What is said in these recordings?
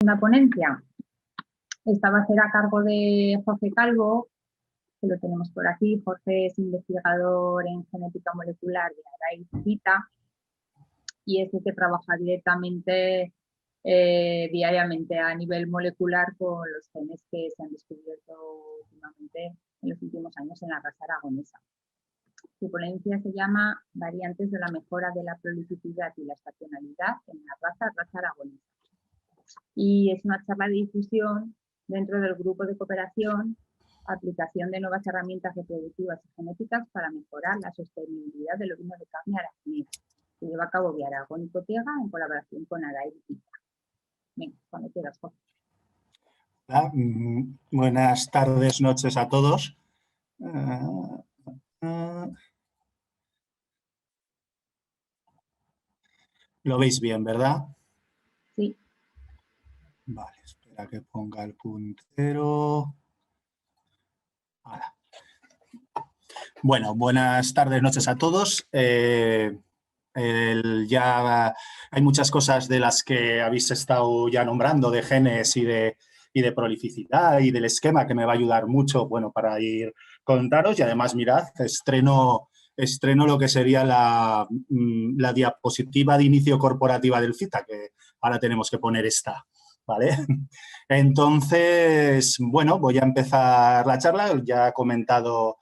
Una ponencia. Esta va a ser a cargo de Jorge Calvo, que lo tenemos por aquí. Jorge es investigador en genética molecular de Araiz Vita y es el que trabaja directamente, diariamente a nivel molecular con los genes que se han descubierto últimamente en los últimos años en la raza aragonesa. Su ponencia se llama Variantes de la mejora de la prolificidad y la estacionalidad en la raza aragonesa. Y es una charla de difusión dentro del grupo de cooperación, aplicación de nuevas herramientas reproductivas y genéticas para mejorar la sostenibilidad del ovino de carne aragonesa, que lleva a cabo Vía Aragón y Cotega en colaboración con Araiz Vita. Venga, cuando quieras, Jorge. Hola, buenas tardes, noches a todos. Lo veis bien, ¿verdad? Sí. Vale, espera que ponga el puntero. Ahora. Bueno, buenas tardes, noches a todos. Ya hay muchas cosas de las que habéis estado ya nombrando, de genes y de prolificidad y del esquema, que me va a ayudar mucho, bueno, para ir contaros. Y además, mirad, estreno lo que sería la diapositiva de inicio corporativa del FITA, que ahora tenemos que poner esta, ¿vale? Entonces, bueno, voy a empezar la charla. Ya ha comentado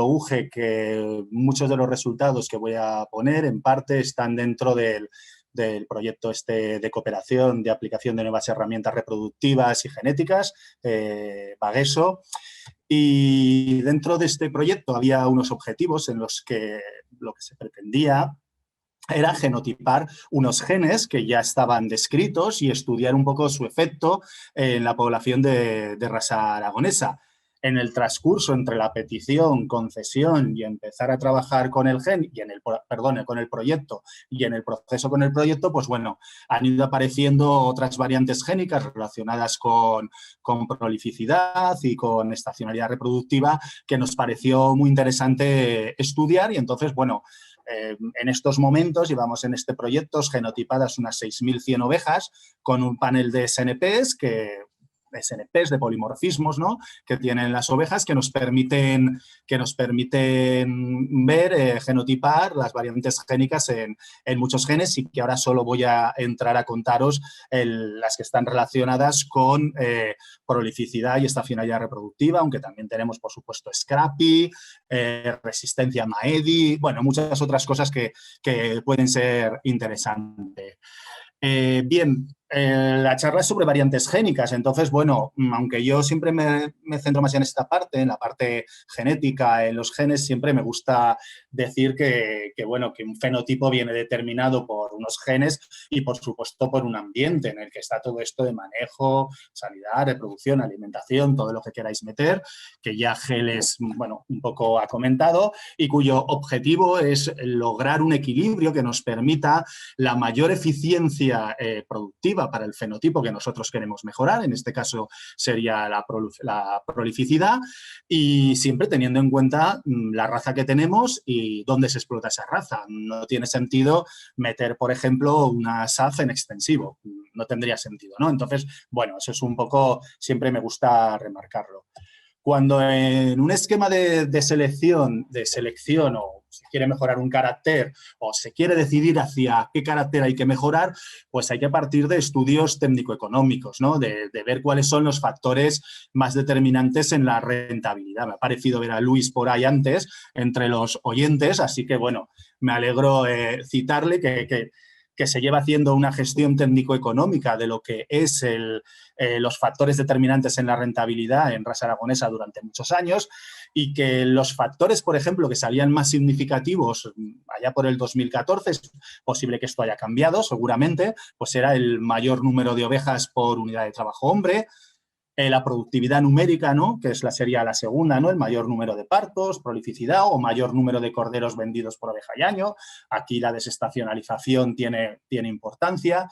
Uge que muchos de los resultados que voy a poner en parte están dentro del proyecto de cooperación de aplicación de nuevas herramientas reproductivas y genéticas, Bageso. Y dentro de este proyecto había unos objetivos en los que lo que se pretendía era genotipar unos genes que ya estaban descritos y estudiar un poco su efecto en la población de raza aragonesa. En el transcurso entre la petición, concesión y empezar a trabajar con el gen y con el proyecto y en el proceso con el proyecto, pues bueno, han ido apareciendo otras variantes génicas relacionadas con prolificidad y con estacionalidad reproductiva que nos pareció muy interesante estudiar. Y entonces, bueno, en estos momentos llevamos en este proyecto genotipadas unas 6.100 ovejas con un panel de SNPs de polimorfismos, ¿no?, que tienen las ovejas, que nos permiten ver, genotipar las variantes génicas en muchos genes, y que ahora solo voy a entrar a contaros las que están relacionadas con prolificidad y estacionalidad reproductiva, aunque también tenemos, por supuesto, SCRAPI, resistencia a MAEDI, bueno, muchas otras cosas que pueden ser interesantes. Bien, la charla es sobre variantes génicas. Entonces, bueno, aunque yo siempre me centro más en esta parte, en la parte genética, en los genes, siempre me gusta decir que un fenotipo viene determinado por unos genes y, por supuesto, por un ambiente en el que está todo esto de manejo, sanidad, reproducción, alimentación, todo lo que queráis meter, que ya Geles, bueno, un poco ha comentado, y cuyo objetivo es lograr un equilibrio que nos permita la mayor eficiencia productiva para el fenotipo que nosotros queremos mejorar. En este caso sería la prolificidad, y siempre teniendo en cuenta la raza que tenemos y dónde se explota esa raza. No tiene sentido meter, por ejemplo, una SAF en extensivo. No tendría sentido, ¿no? Entonces, bueno, eso es un poco, siempre me gusta remarcarlo. Cuando en un esquema de selección o se quiere mejorar un carácter o se quiere decidir hacia qué carácter hay que mejorar, pues hay que partir de estudios técnico-económicos, ¿no? De ver cuáles son los factores más determinantes en la rentabilidad. Me ha parecido ver a Luis por ahí antes entre los oyentes, así que, bueno, me alegro citarle que se lleva haciendo una gestión técnico-económica de lo que es los factores determinantes en la rentabilidad en raza aragonesa durante muchos años, y que los factores, por ejemplo, que salían más significativos allá por el 2014, es posible que esto haya cambiado, seguramente, pues era el mayor número de ovejas por unidad de trabajo hombre, la productividad numérica, ¿no?, que sería la segunda, ¿no?, el mayor número de partos, prolificidad o mayor número de corderos vendidos por oveja y año. Aquí la desestacionalización tiene importancia.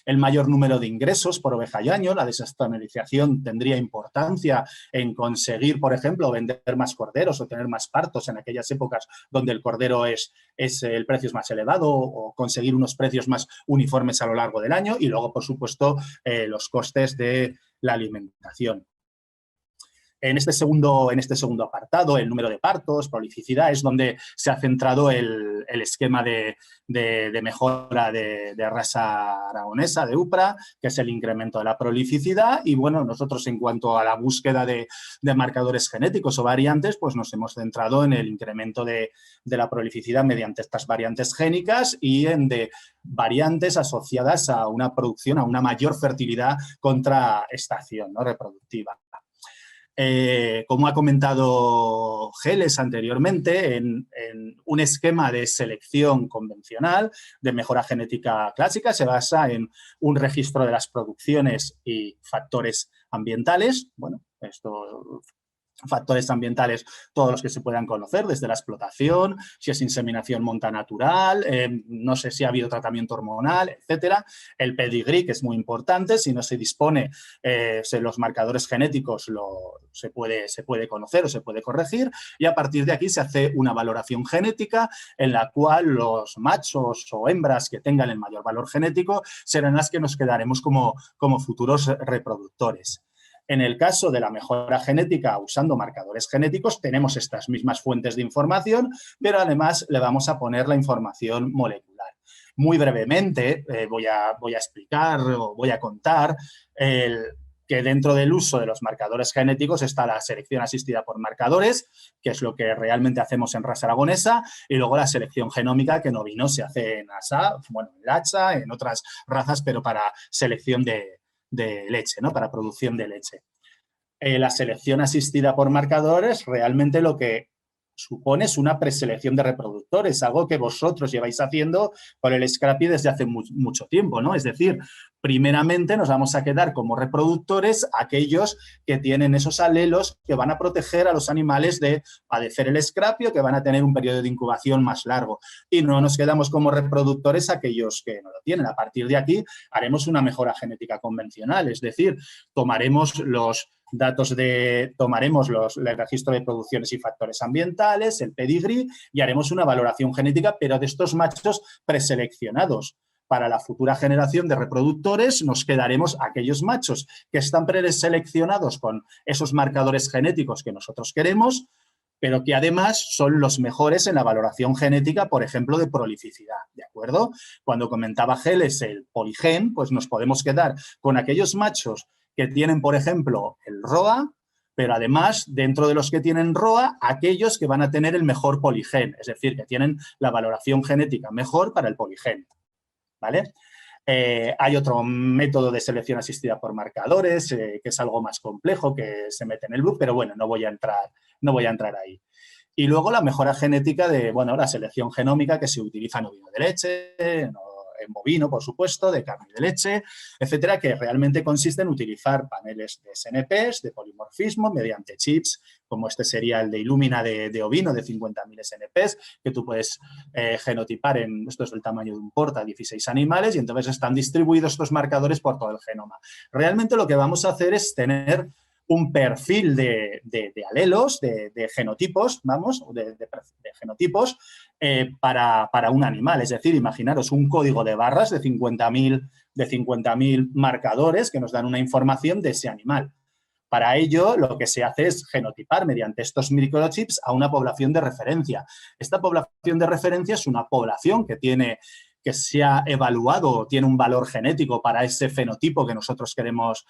el mayor número de ingresos por oveja y año. La desestacionalización tendría importancia en conseguir, por ejemplo, vender más corderos o tener más partos en aquellas épocas donde el cordero el precio es más elevado, o conseguir unos precios más uniformes a lo largo del año. Y luego, por supuesto, los costes de la alimentación. En este segundo apartado, el número de partos, prolificidad, es donde se ha centrado el esquema de mejora de raza aragonesa, de UPRA, que es el incremento de la prolificidad. Y bueno, nosotros en cuanto a la búsqueda de marcadores genéticos o variantes, pues nos hemos centrado en el incremento de la prolificidad mediante estas variantes génicas y de variantes asociadas a una producción, a una mayor fertilidad contra estación, ¿no?, reproductiva. Como ha comentado Geles anteriormente, en un esquema de selección convencional, de mejora genética clásica, se basa en un registro de las producciones y factores ambientales. Bueno, factores ambientales, todos los que se puedan conocer, desde la explotación, si es inseminación montanatural, no sé si ha habido tratamiento hormonal, etcétera. El pedigrí, que es muy importante, si no se dispone, los marcadores genéticos se puede conocer o se puede corregir, y a partir de aquí se hace una valoración genética en la cual los machos o hembras que tengan el mayor valor genético serán las que nos quedaremos como futuros reproductores. En el caso de la mejora genética usando marcadores genéticos, tenemos estas mismas fuentes de información, pero además le vamos a poner la información molecular. Muy brevemente voy a explicar o voy a contar que dentro del uso de los marcadores genéticos está la selección asistida por marcadores, que es lo que realmente hacemos en raza aragonesa, y luego la selección genómica, que en ovino se hace en ASA, bueno, en Lacha, en otras razas, pero para selección de leche, ¿no?, para producción de leche. La selección asistida por marcadores realmente lo que supone es una preselección de reproductores, algo que vosotros lleváis haciendo con el Scrappy desde hace mucho tiempo, ¿no? Es decir, primeramente nos vamos a quedar como reproductores aquellos que tienen esos alelos que van a proteger a los animales de padecer el Scrappy o que van a tener un periodo de incubación más largo. Y no nos quedamos como reproductores aquellos que no lo tienen. A partir de aquí haremos una mejora genética convencional, es decir, tomaremos los datos tomaremos el registro de producciones y factores ambientales, el pedigrí, y haremos una valoración genética, pero de estos machos preseleccionados. Para la futura generación de reproductores nos quedaremos aquellos machos que están preseleccionados con esos marcadores genéticos que nosotros queremos, pero que además son los mejores en la valoración genética, por ejemplo, de prolificidad, ¿de acuerdo? Cuando comentaba Geles el poligen, pues nos podemos quedar con aquellos machos que tienen, por ejemplo, el ROA, pero además, dentro de los que tienen ROA, aquellos que van a tener el mejor poligen, es decir, que tienen la valoración genética mejor para el poligen, ¿vale? Hay otro método de selección asistida por marcadores, que es algo más complejo, que se mete en el book, pero bueno, no voy a entrar ahí. Y luego la mejora genética la selección genómica que se utiliza en ovino de leche, en bovino, por supuesto, de carne de leche, etcétera, que realmente consiste en utilizar paneles de SNPs, de polimorfismo, mediante chips, como este sería el de Illumina de ovino, de 50.000 SNPs, que tú puedes genotipar esto es del tamaño de un porta, 16 animales, y entonces están distribuidos estos marcadores por todo el genoma. Realmente lo que vamos a hacer es tener un perfil de alelos, de genotipos, de genotipos para un animal. Es decir, imaginaros un código de barras de 50.000 marcadores que nos dan una información de ese animal. Para ello, lo que se hace es genotipar mediante estos microchips a una población de referencia. Esta población de referencia es una población que se ha evaluado, tiene un valor genético para ese fenotipo que nosotros queremos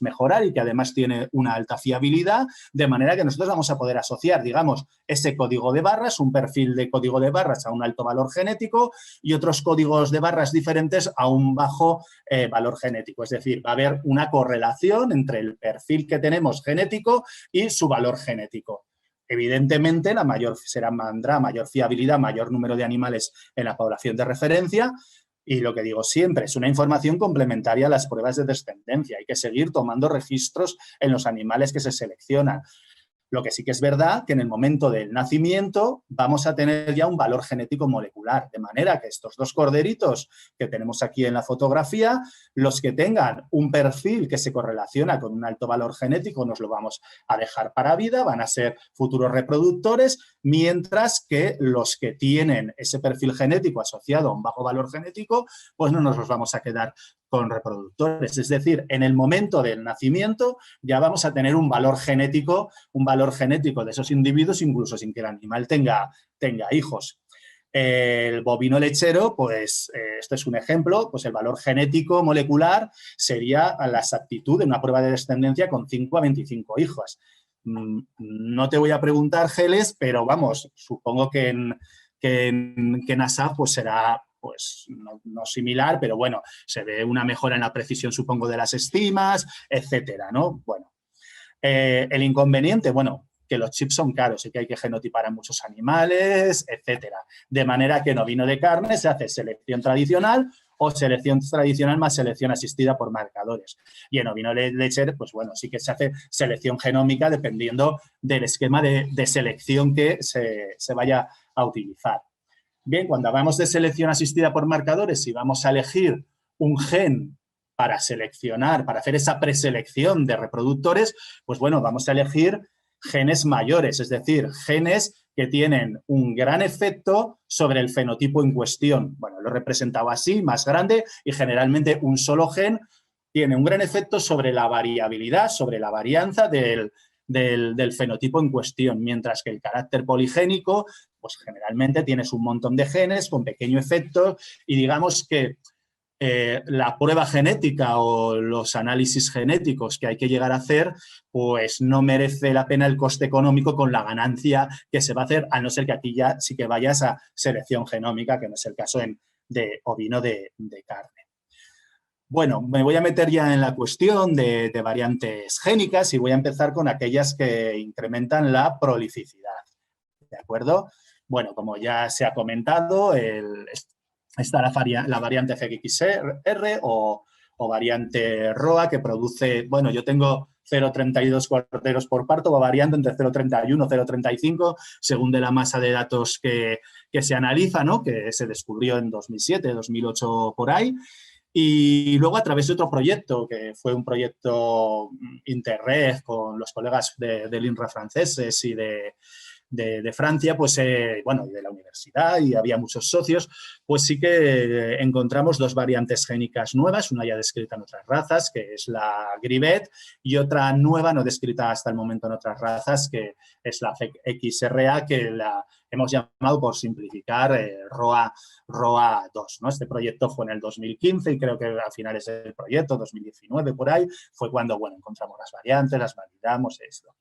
mejorar y que además tiene una alta fiabilidad, de manera que nosotros vamos a poder asociar, digamos, ese código de barras, un perfil de código de barras a un alto valor genético y otros códigos de barras diferentes a un bajo valor genético. Es decir, va a haber una correlación entre el perfil que tenemos genético y su valor genético. Evidentemente, tendrá mayor fiabilidad, mayor número de animales en la población de referencia, y lo que digo siempre, es una información complementaria a las pruebas de descendencia. Hay que seguir tomando registros en los animales que se seleccionan. Lo que sí que es verdad que en el momento del nacimiento vamos a tener ya un valor genético molecular, de manera que estos dos corderitos que tenemos aquí en la fotografía, los que tengan un perfil que se correlaciona con un alto valor genético, nos lo vamos a dejar para vida, van a ser futuros reproductores, mientras que los que tienen ese perfil genético asociado a un bajo valor genético, pues no nos los vamos a quedar con reproductores. Es decir, en el momento del nacimiento ya vamos a tener un valor genético de esos individuos, incluso sin que el animal tenga hijos. El bovino lechero, pues este es un ejemplo, pues el valor genético molecular sería la exactitud de una prueba de descendencia con 5 a 25 hijos. No te voy a preguntar, Geles, pero vamos, supongo que en ASAP pues será pues no similar, pero bueno, se ve una mejora en la precisión, supongo, de las estimas, etcétera, ¿no? Bueno, el inconveniente, bueno, que los chips son caros y que hay que genotipar a muchos animales, etcétera. De manera que en ovino de carne se hace selección tradicional o selección tradicional más selección asistida por marcadores. Y en ovino lechero, pues bueno, sí que se hace selección genómica dependiendo del esquema de selección que se vaya a utilizar. Bien, cuando hablamos de selección asistida por marcadores, si vamos a elegir un gen para seleccionar, para hacer esa preselección de reproductores, pues bueno, vamos a elegir genes mayores, es decir, genes que tienen un gran efecto sobre el fenotipo en cuestión. Bueno, lo he representado así, más grande, y generalmente un solo gen tiene un gran efecto sobre la variabilidad, sobre la varianza del fenotipo en cuestión, mientras que el carácter poligénico, pues generalmente tienes un montón de genes con pequeño efecto y digamos que la prueba genética o los análisis genéticos que hay que llegar a hacer, pues no merece la pena el coste económico con la ganancia que se va a hacer, a no ser que aquí ya sí que vayas a selección genómica, que no es el caso de ovino de carne. Bueno, me voy a meter ya en la cuestión de variantes génicas y voy a empezar con aquellas que incrementan la prolificidad. ¿De acuerdo? Bueno, como ya se ha comentado, está la variante FXR o variante ROA que produce, bueno, yo tengo 0,32 corderos por parto, va variando entre 0,31 y 0,35 según de la masa de datos que se analiza, ¿no? Que se descubrió en 2007, 2008 por ahí. Y luego a través de otro proyecto, que fue un proyecto interreg con los colegas del INRA franceses y de Francia, pues bueno, y de la universidad, y había muchos socios, pues sí que encontramos dos variantes génicas nuevas, una ya descrita en otras razas, que es la Grivet, y otra nueva, no descrita hasta el momento en otras razas, que es la XRA, que la hemos llamado, por simplificar, ROA 2, ¿no? Este proyecto fue en el 2015 y creo que a finales del proyecto, 2019, por ahí, fue cuando, bueno, encontramos las variantes, las validamos, esto.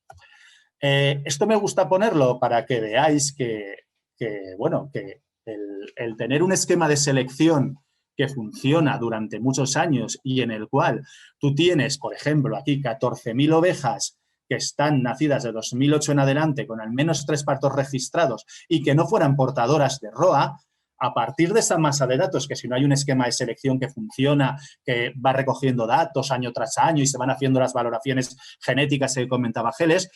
Esto me gusta ponerlo para que veáis que el tener un esquema de selección que funciona durante muchos años y en el cual tú tienes, por ejemplo, aquí 14.000 ovejas que están nacidas de 2008 en adelante con al menos 3 partos registrados y que no fueran portadoras de ROA, a partir de esa masa de datos, que si no hay un esquema de selección que funciona, que va recogiendo datos año tras año y se van haciendo las valoraciones genéticas que comentaba Geles,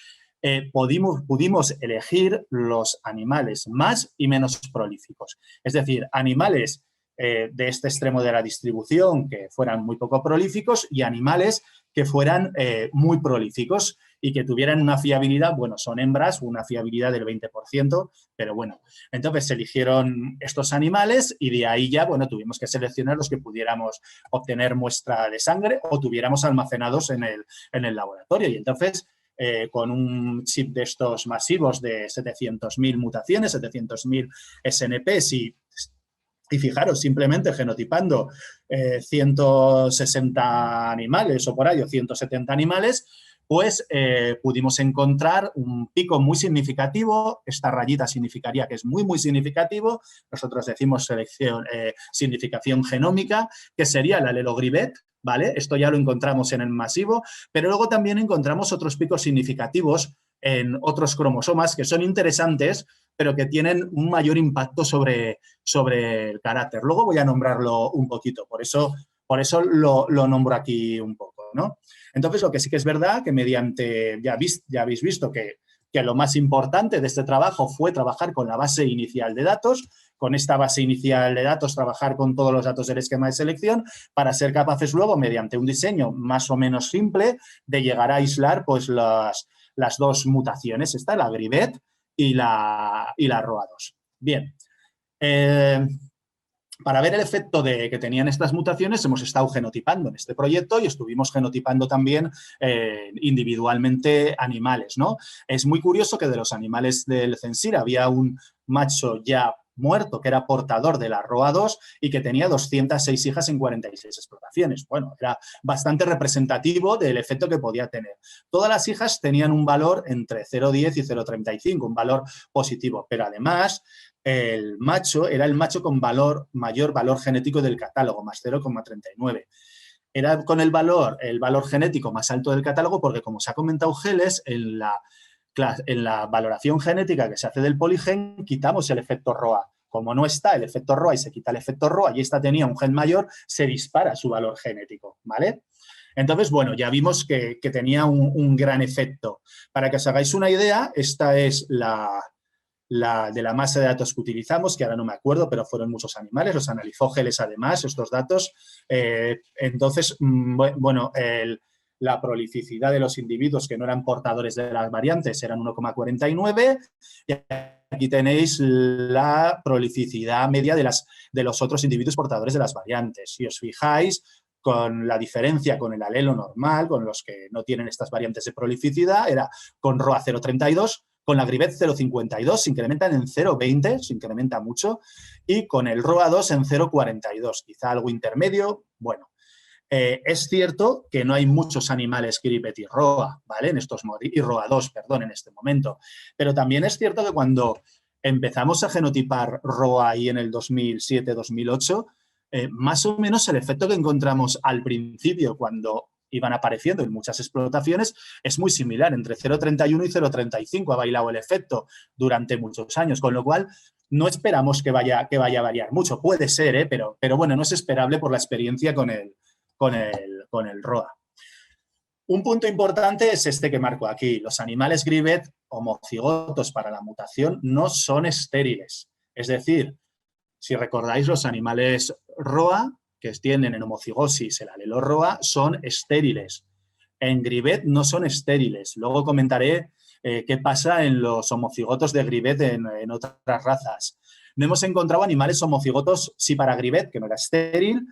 pudimos elegir los animales más y menos prolíficos. Es decir, animales de este extremo de la distribución que fueran muy poco prolíficos y animales que fueran muy prolíficos y que tuvieran una fiabilidad, bueno, son hembras, una fiabilidad del 20%, pero bueno, entonces se eligieron estos animales y de ahí ya, bueno, tuvimos que seleccionar los que pudiéramos obtener muestra de sangre o tuviéramos almacenados en el laboratorio. Y entonces, con un chip de estos masivos de 700.000 mutaciones, 700.000 SNPs y fijaros, simplemente genotipando 160 animales o por ahí, o 170 animales, pues pudimos encontrar un pico muy significativo. Esta rayita significaría que es muy, muy significativo. Nosotros decimos significación genómica, que sería el alelo Grivet, ¿vale? Esto ya lo encontramos en el masivo, pero luego también encontramos otros picos significativos en otros cromosomas que son interesantes, pero que tienen un mayor impacto sobre el carácter. Luego voy a nombrarlo un poquito, por eso lo nombro aquí un poco, ¿no? Entonces, lo que sí que es verdad, que mediante, ya habéis visto que que lo más importante de este trabajo fue trabajar con la base inicial de datos, con esta base inicial de datos, trabajar con todos los datos del esquema de selección para ser capaces luego, mediante un diseño más o menos simple, de llegar a aislar pues, las dos mutaciones, esta, la Grivet y la ROA2. Bien, para ver el efecto que tenían estas mutaciones hemos estado genotipando en este proyecto y estuvimos genotipando también individualmente animales, ¿no? Es muy curioso que de los animales del censir había un macho ya muerto que era portador de la ROA2 y que tenía 206 hijas en 46 explotaciones. Bueno, era bastante representativo del efecto que podía tener. Todas las hijas tenían un valor entre 0,10 y 0,35, un valor positivo, pero además el macho era el macho con mayor valor genético del catálogo, más 0,39. Era con el valor genético más alto del catálogo porque, como se ha comentado Geles, en la valoración genética que se hace del poligen quitamos el efecto ROA. Como no está el efecto ROA y se quita el efecto ROA y esta tenía un gen mayor, se dispara su valor genético, ¿vale? Entonces, bueno, ya vimos que tenía un gran efecto. Para que os hagáis una idea, esta es de la masa de datos que utilizamos, que ahora no me acuerdo, pero fueron muchos animales, los analizó Geles además, estos datos. Entonces, bueno, la prolificidad de los individuos que no eran portadores de las variantes eran 1,49 y aquí tenéis la prolificidad media de los otros individuos portadores de las variantes. Si os fijáis, con la diferencia con el alelo normal, con los que no tienen estas variantes de prolificidad, era con ROA 0,32, con la Grivet 0,52, se incrementan en 0,20, se incrementa mucho, y con el ROA2 en 0,42, quizá algo intermedio, bueno. Es cierto que no hay muchos animales Grivet y ROA, ¿vale? Y ROA2, perdón, en este momento. Pero también es cierto que cuando empezamos a genotipar ROA ahí en el 2007-2008, más o menos el efecto que encontramos al principio cuando iban apareciendo en muchas explotaciones es muy similar. Entre 0,31 y 0,35 ha bailado el efecto durante muchos años, con lo cual no esperamos que vaya a variar mucho. Puede ser, pero bueno, no es esperable por la experiencia con el ROA. Un punto importante es este que marco aquí. Los animales Grivet homocigotos para la mutación no son estériles. Es decir, si recordáis, los animales ROA, que tienen en homocigosis el alelo ROA, son estériles. En Grivet no son estériles. Luego comentaré qué pasa en los homocigotos de Grivet en otras razas. No hemos encontrado animales homocigotos, sí para Grivet, que no era estéril,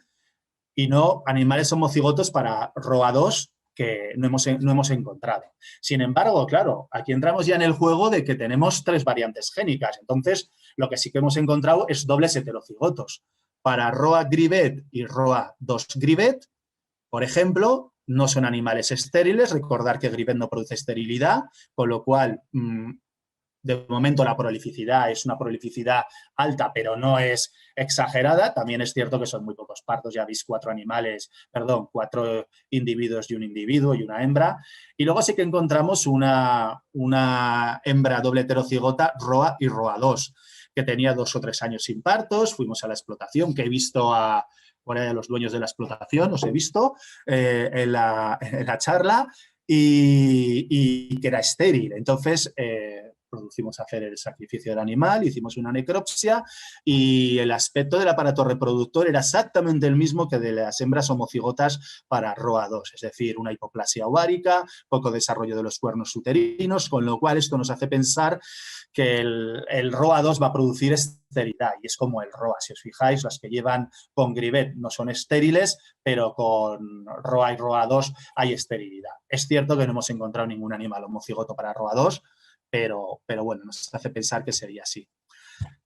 y no animales homocigotos para ROA2, que no hemos encontrado. Sin embargo, claro, aquí entramos ya en el juego de que tenemos 3 variantes génicas. Entonces, lo que sí que hemos encontrado es dobles heterocigotos. Para ROA Grivet y ROA2 Grivet, por ejemplo, no son animales estériles. Recordar que Grivet no produce esterilidad, con lo cual, de momento la prolificidad es una prolificidad alta, pero no es exagerada. También es cierto que son muy pocos partos. Ya veis 4 individuos y un individuo y una hembra. Y luego sí que encontramos una hembra doble heterocigota ROA y ROA2, que tenía 2 o 3 años sin partos. Fuimos a la explotación, que he visto a los dueños de la explotación, os he visto en la charla, y que era estéril. Entonces, producimos hacer el sacrificio del animal, hicimos una necropsia y el aspecto del aparato reproductor era exactamente el mismo que de las hembras homocigotas para ROA2, es decir, una hipoplasia ovárica, poco desarrollo de los cuernos uterinos, con lo cual esto nos hace pensar que el ROA2 va a producir esterilidad y es como el ROA. Si os fijáis, las que llevan con Grivet no son estériles, pero con ROA y ROA2 hay esterilidad. Es cierto que no hemos encontrado ningún animal homocigoto para ROA2, pero bueno, nos hace pensar que sería así.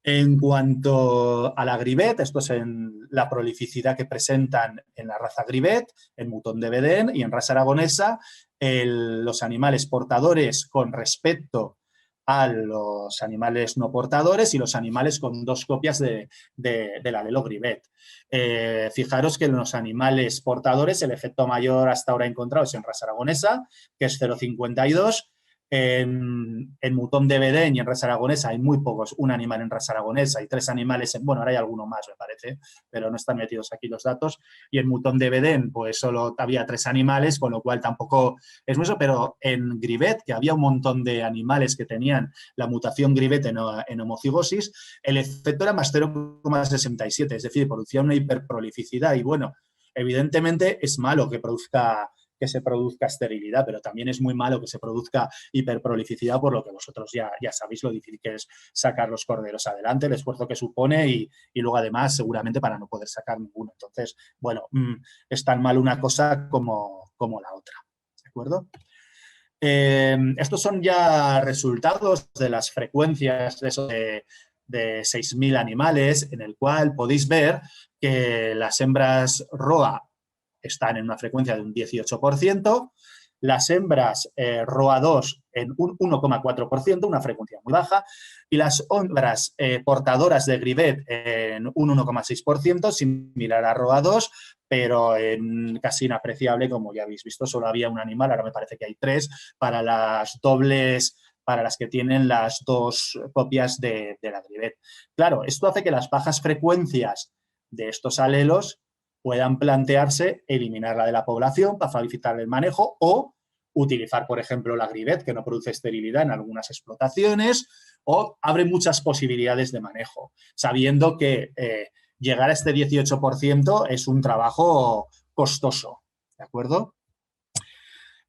En cuanto a la Grivet, esto es en la prolificidad que presentan en la raza Grivet, en Mouton de Bedén y en raza aragonesa, los animales portadores con respecto a los animales no portadores y los animales con 2 copias del alelo Grivet. Fijaros que en los animales portadores el efecto mayor hasta ahora encontrado es en raza aragonesa, que es 0,52, En Mutón de Bedén y en raza aragonesa hay muy pocos, un animal en raza aragonesa y 3 animales, bueno, ahora hay alguno más, me parece, pero no están metidos aquí los datos. Y en Mutón de Bedén, pues solo había 3 animales, con lo cual tampoco es mucho, pero en Grivet, que había un montón de animales que tenían la mutación Grivet en homocigosis, el efecto era más 0,67, es decir, producía una hiperprolificidad y bueno, evidentemente es malo que se produzca esterilidad, pero también es muy malo que se produzca hiperprolificidad, por lo que vosotros ya sabéis lo difícil que es sacar los corderos adelante, el esfuerzo que supone y luego además seguramente para no poder sacar ninguno. Entonces, bueno, es tan mal una cosa como la otra, ¿de acuerdo? Estos son ya resultados de las frecuencias de 6.000 animales, en el cual podéis ver que las hembras ROA están en una frecuencia de un 18%, las hembras ROA2 en un 1,4%, una frecuencia muy baja, y las hembras portadoras de Grivet en un 1,6%, similar a ROA2, pero casi inapreciable, como ya habéis visto, solo había un animal, ahora me parece que hay 3, para las dobles, para las que tienen las 2 copias de la Grivet. Claro, esto hace que las bajas frecuencias de estos alelos puedan plantearse eliminarla de la población para facilitar el manejo o utilizar, por ejemplo, la Grivet, que no produce esterilidad en algunas explotaciones, o abre muchas posibilidades de manejo, sabiendo que llegar a este 18% es un trabajo costoso, ¿de acuerdo?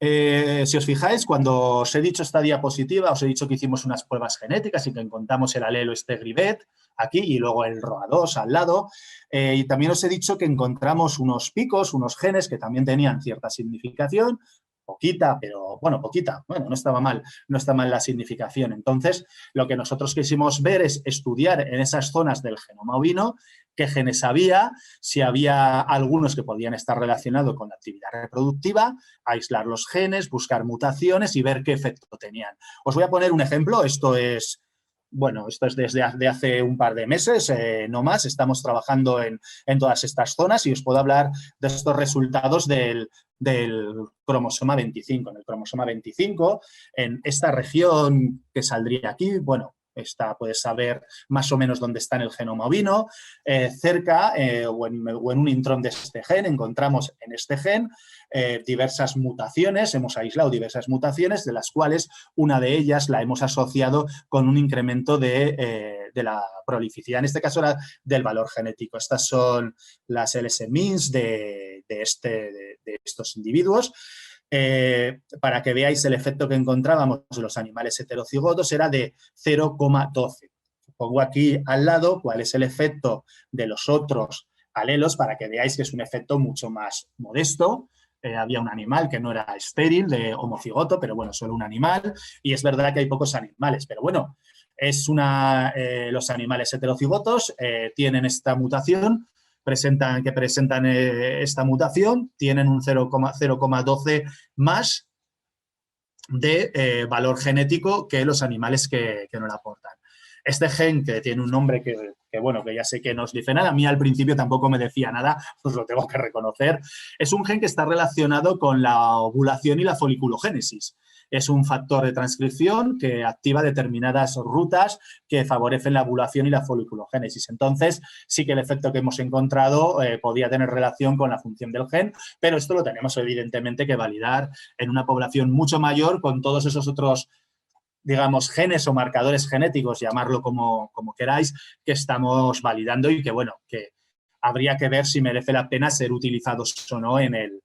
Si os fijáis, cuando os he dicho esta diapositiva, os he dicho que hicimos unas pruebas genéticas y que encontramos el alelo Grivet aquí y luego el ROA2 al lado. Y también os he dicho que encontramos unos picos, unos genes que también tenían cierta significación, poquita, pero bueno, poquita, bueno, no estaba mal la significación. Entonces, lo que nosotros quisimos ver es estudiar en esas zonas del genoma ovino qué genes había, si había algunos que podían estar relacionados con la actividad reproductiva, aislar los genes, buscar mutaciones y ver qué efecto tenían. Os voy a poner un ejemplo, esto es desde hace un par de meses, no más, estamos trabajando en todas estas zonas y os puedo hablar de estos resultados del cromosoma 25. En el cromosoma 25, en esta región que saldría aquí, bueno, puedes saber más o menos dónde está en el genoma ovino. Cerca o en un intrón de este gen encontramos en este gen diversas mutaciones, hemos aislado diversas mutaciones, de las cuales una de ellas la hemos asociado con un incremento de la prolificidad, en este caso era del valor genético. Estas son las LS-MINs de estos individuos. Para que veáis el efecto que encontrábamos en los animales heterocigotos era de 0,12. Pongo aquí al lado cuál es el efecto de los otros alelos para que veáis que es un efecto mucho más modesto. Había un animal que no era estéril, de homocigoto, pero bueno, solo un animal. Y es verdad que hay pocos animales, pero bueno, los animales heterocigotos tienen esta mutación, presentan esta mutación, tienen un 0,12 más de valor genético que los animales que no la aportan. Este gen, que tiene un nombre que ya sé que no os dice nada, a mí al principio tampoco me decía nada, os lo tengo que reconocer, es un gen que está relacionado con la ovulación y la foliculogénesis. Es un factor de transcripción que activa determinadas rutas que favorecen la ovulación y la foliculogénesis. Entonces, sí que el efecto que hemos encontrado podía tener relación con la función del gen, pero esto lo tenemos evidentemente que validar en una población mucho mayor con todos esos otros, digamos, genes o marcadores genéticos, llamarlo como queráis, que estamos validando y que, bueno, que habría que ver si merece la pena ser utilizados o no en el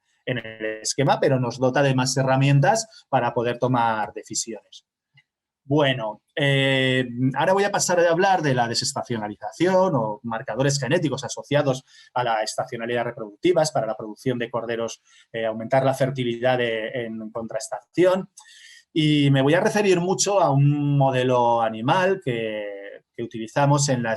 esquema, pero nos dota de más herramientas para poder tomar decisiones. Bueno, ahora voy a pasar a hablar de la desestacionalización o marcadores genéticos asociados a la estacionalidad reproductivas para la producción de corderos, aumentar la fertilidad en contraestación. Y me voy a referir mucho a un modelo animal que utilizamos en la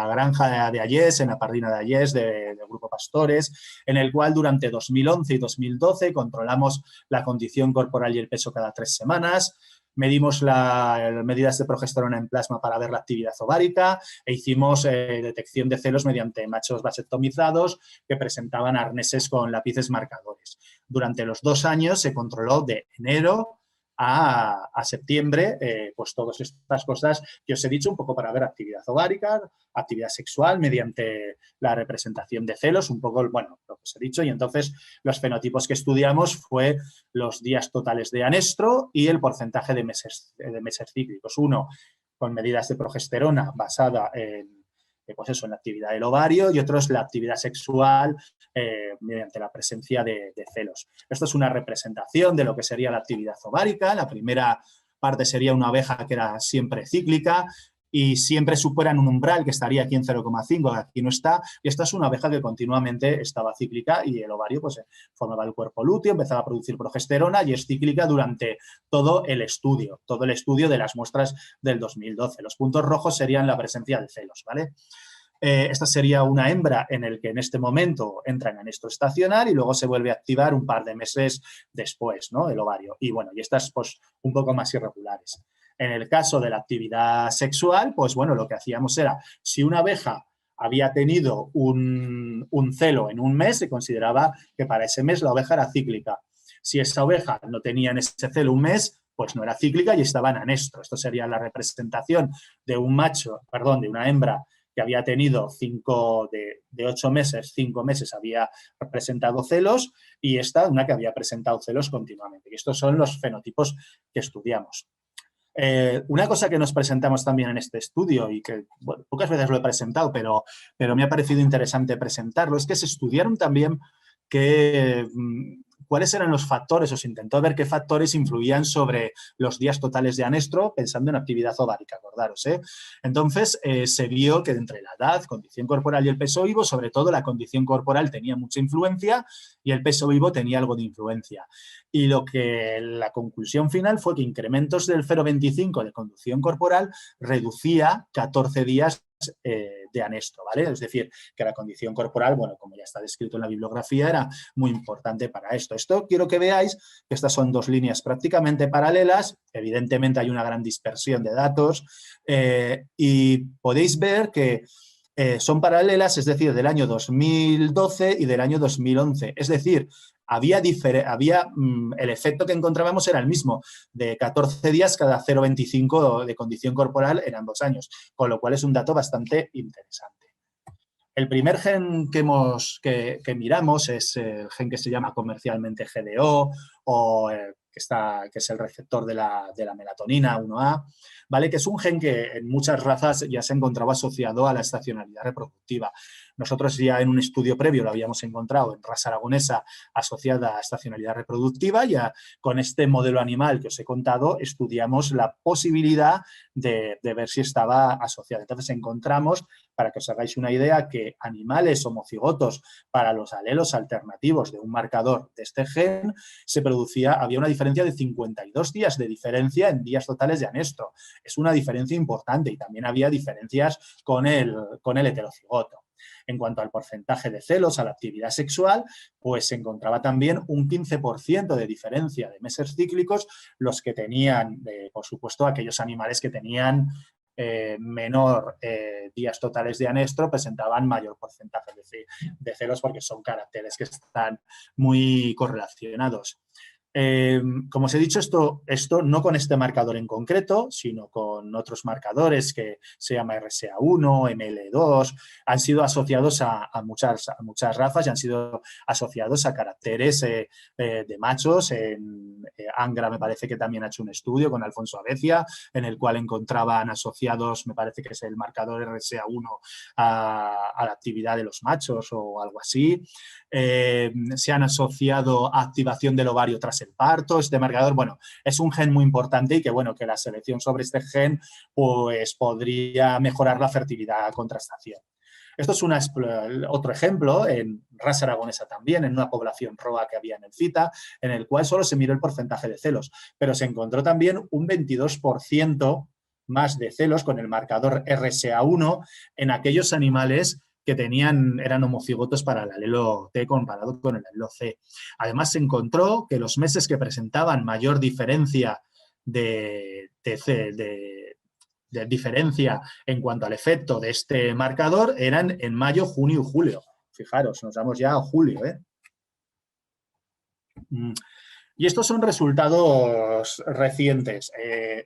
granja de Ayés, en la pardina de Ayés del Grupo Pastores, en el cual durante 2011 y 2012 controlamos la condición corporal y el peso cada 3 semanas, medimos medidas de progesterona en plasma para ver la actividad ovárica e hicimos detección de celos mediante machos vasectomizados que presentaban arneses con lápices marcadores. marcadores. Durante los 2 años se controló de enero a septiembre, pues todas estas cosas que os he dicho, un poco para ver actividad ovárica, actividad sexual, mediante la representación de celos, un poco, bueno, lo que os he dicho, y entonces los fenotipos que estudiamos fue los días totales de anestro y el porcentaje de meses cíclicos. Uno con medidas de progesterona basada en, pues eso, en la actividad del ovario, y otro es la actividad sexual mediante la presencia de celos. Esto es una representación de lo que sería la actividad ovárica. La primera parte sería una abeja que era siempre cíclica y siempre superan un umbral que estaría aquí en 0,5, aquí no está, y esta es una abeja que continuamente estaba cíclica y el ovario pues formaba el cuerpo lúteo, empezaba a producir progesterona y es cíclica durante todo el estudio de las muestras del 2012. Los puntos rojos serían la presencia de celos, ¿vale? Esta sería una hembra en el que en este momento entra en anestro estacional y luego se vuelve a activar un par de meses después, ¿no? El ovario. Y bueno, y estas pues un poco más irregulares. En el caso de la actividad sexual, pues bueno, lo que hacíamos era, si una abeja había tenido un celo en un mes, se consideraba que para ese mes la oveja era cíclica. Si esa oveja no tenía en ese celo un mes, pues no era cíclica y estaba en anestro. Esto sería la representación de un macho, perdón, de una hembra que había tenido de 8 meses, 5 meses había presentado celos, y esta una que había presentado celos continuamente. Y estos son los fenotipos que estudiamos. Una cosa que nos presentamos también en este estudio y que bueno, pocas veces lo he presentado, pero me ha parecido interesante presentarlo, es que se estudiaron también cuáles eran los factores, o se intentó ver qué factores influían sobre los días totales de anestro pensando en actividad ovárica, acordaros, ¿eh? Entonces, se vio que entre la edad, condición corporal y el peso vivo, sobre todo la condición corporal tenía mucha influencia y el peso vivo tenía algo de influencia. Y la conclusión final fue que incrementos del 0,25 de condición corporal reducía 14 días de anestro, ¿vale? Es decir, que la condición corporal, bueno, como ya está descrito en la bibliografía, era muy importante para esto. Esto quiero que veáis que estas son 2 líneas prácticamente paralelas, evidentemente hay una gran dispersión de datos y podéis ver que son paralelas, es decir, del año 2012 y del año 2011, es decir, el efecto que encontrábamos era el mismo, de 14 días cada 0,25 de condición corporal en ambos años, con lo cual es un dato bastante interesante. El primer gen que miramos es el gen que se llama comercialmente GDO, o que es el receptor de la melatonina 1A, ¿vale? Que es un gen que en muchas razas ya se encontraba asociado a la estacionalidad reproductiva. Nosotros ya en un estudio previo lo habíamos encontrado en raza aragonesa asociada a estacionalidad reproductiva, y con este modelo animal que os he contado estudiamos la posibilidad de ver si estaba asociada. Entonces encontramos, para que os hagáis una idea, que animales homocigotos para los alelos alternativos de un marcador de este gen había una diferencia de 52 días de diferencia en días totales de anestro. Es una diferencia importante, y también había diferencias con el heterocigoto. En cuanto al porcentaje de celos, a la actividad sexual, pues se encontraba también un 15% de diferencia de meses cíclicos, los que tenían, por supuesto, aquellos animales que tenían menor días totales de anestro presentaban mayor porcentaje de celos, porque son caracteres que están muy correlacionados. Como os he dicho, esto no con este marcador en concreto, sino con otros marcadores que se llama RSA1, ML2, han sido asociados a muchas razas y han sido asociados a caracteres de machos. Angra me parece que también ha hecho un estudio con Alfonso Abecia, en el cual encontraban asociados, me parece que es el marcador RSA1 a la actividad de los machos o algo así. Se han asociado a activación del ovario tras el parto. Este marcador, bueno, es un gen muy importante, y que, bueno, que la selección sobre este gen pues podría mejorar la fertilidad a contrastación. Esto es otro ejemplo en raza aragonesa también, en una población roa que había en el CITA, en el cual solo se miró el porcentaje de celos, pero se encontró también un 22% más de celos con el marcador RSA1 en aquellos animales que eran homocigotos para el alelo T comparado con el alelo C. Además, se encontró que los meses que presentaban mayor diferencia de diferencia en cuanto al efecto de este marcador eran en mayo, junio y julio. Fijaros, nos vamos ya a julio, ¿eh? Y estos son resultados recientes